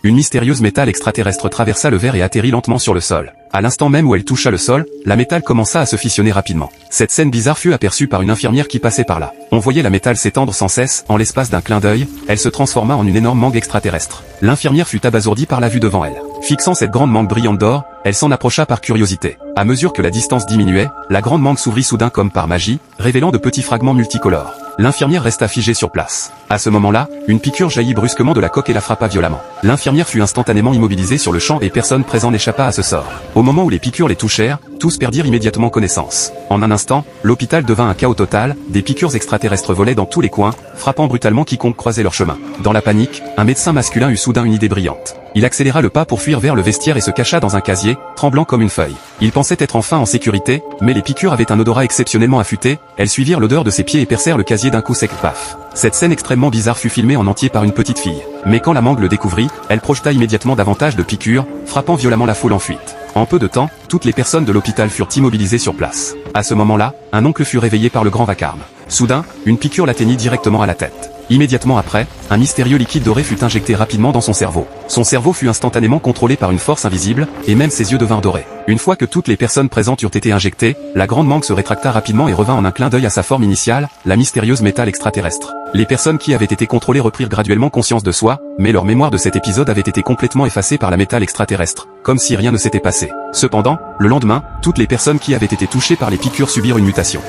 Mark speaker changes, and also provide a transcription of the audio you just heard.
Speaker 1: une mystérieuse métal extraterrestre traversa le verre et atterrit lentement sur le sol. À l'instant même où elle toucha le sol, la métal commença à se fissionner rapidement. Cette scène bizarre fut aperçue par une infirmière qui passait par là. On voyait la métal s'étendre sans cesse, en l'espace d'un clin d'œil, elle se transforma en une énorme mangue extraterrestre. L'infirmière fut abasourdie par la vue devant elle. Fixant cette grande mangue brillante d'or, elle s'en approcha par curiosité. À mesure que la distance diminuait, la grande mangue s'ouvrit soudain comme par magie, révélant de petits fragments multicolores. L'infirmière resta figée sur place. À ce moment-là, une piqûre jaillit brusquement de la coque et la frappa violemment. L'infirmière fut instantanément immobilisée sur le champ et personne présent n'échappa à ce sort. Au moment où les piqûres les touchèrent, tous perdirent immédiatement connaissance. En un instant, l'hôpital devint un chaos total, des piqûres extraterrestres volaient dans tous les coins, frappant brutalement quiconque croisait leur chemin. Dans la panique, un médecin masculin eut soudain une idée brillante. Il accéléra le pas pour fuir vers le vestiaire et se cacha dans un casier, tremblant comme une feuille. Il pensait être enfin en sécurité, mais les piqûres avaient un odorat exceptionnellement affûté, elles suivirent l'odeur de ses pieds et percèrent le casier d'un coup sec paf. Cette scène extrêmement bizarre fut filmée en entier par une petite fille. Mais quand la mangue le découvrit, elle projeta immédiatement davantage de piqûres, frappant violemment la foule en fuite. En peu de temps, toutes les personnes de l'hôpital furent immobilisées sur place. À ce moment-là, un oncle fut réveillé par le grand vacarme. Soudain, une piqûre l'atteignit directement à la tête. Immédiatement après, un mystérieux liquide doré fut injecté rapidement dans son cerveau. Son cerveau fut instantanément contrôlé par une force invisible, et même ses yeux devinrent dorés. Une fois que toutes les personnes présentes eurent été injectées, la grande mangue se rétracta rapidement et revint en un clin d'œil à sa forme initiale, la mystérieuse métal extraterrestre. Les personnes qui avaient été contrôlées reprirent graduellement conscience de soi, mais leur mémoire de cet épisode avait été complètement effacée par la métal extraterrestre, comme si rien ne s'était passé. Cependant, le lendemain, toutes les personnes qui avaient été touchées par les piqûres subirent une mutation.